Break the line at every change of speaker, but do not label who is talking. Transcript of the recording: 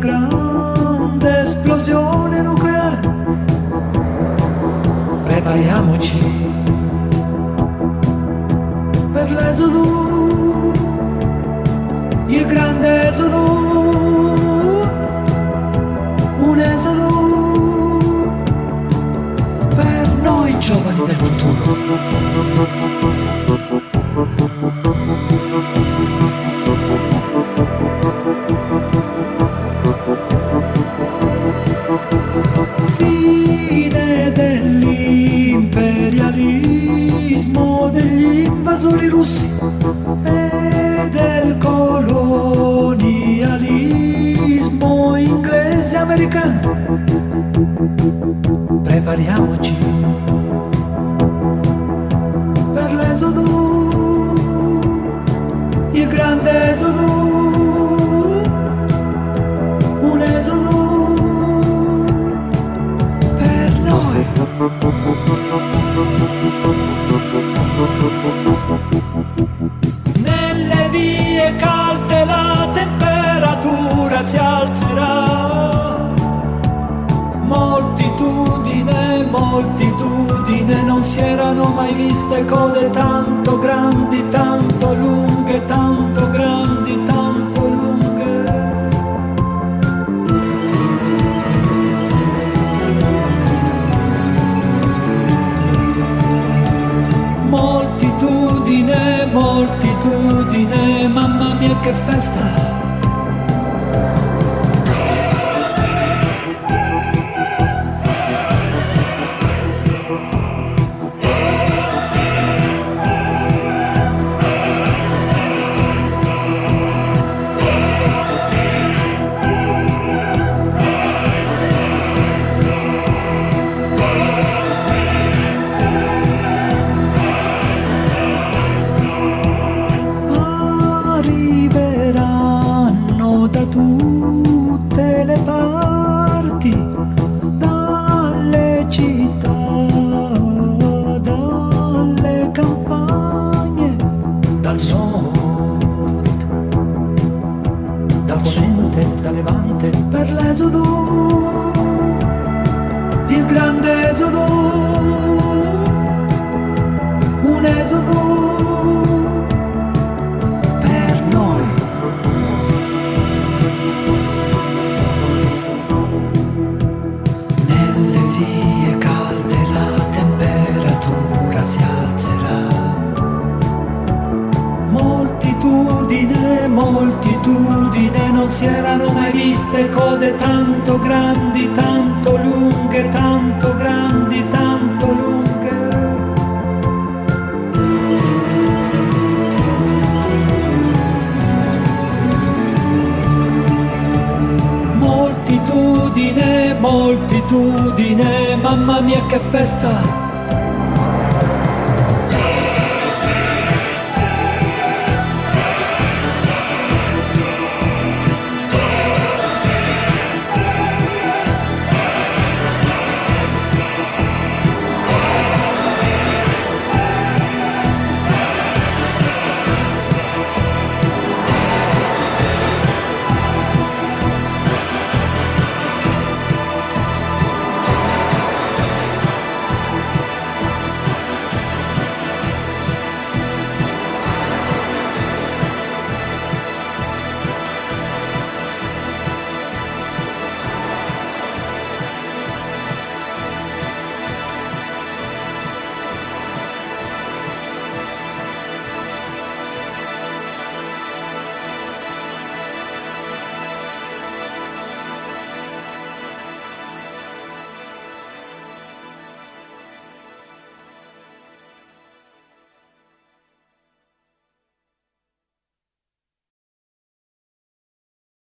grande esplosione nucleare. Prepariamoci per l'esodo, il grande esodo, un esodo per noi giovani del futuro. Fine dell'imperialismo degli invasori russi e del colonialismo inglese e americano. Prepariamoci per l'esodo, il grande esodo, un esodo per noi. Nelle vie calde la temperatura si alzerà. Moltitudine, moltitudine, non si erano mai viste code tanto grandi, tanto lunghe, tanto grandi, tanto lunghe. Moltitudine, moltitudine, mamma mia che festa. Arriveranno da tutte le parti, dalle città, dalle campagne, dal sud, dal ponente, dal levante, per l'esodo, il grande esodo, un esodo per noi. Nelle vie calde la temperatura si alzerà. Moltitudine, moltitudine, non si erano mai viste code tanto grandi, tanto lunghe, tanto grandi, tanto lunghe. Moltitudine, moltitudine, mamma mia che festa.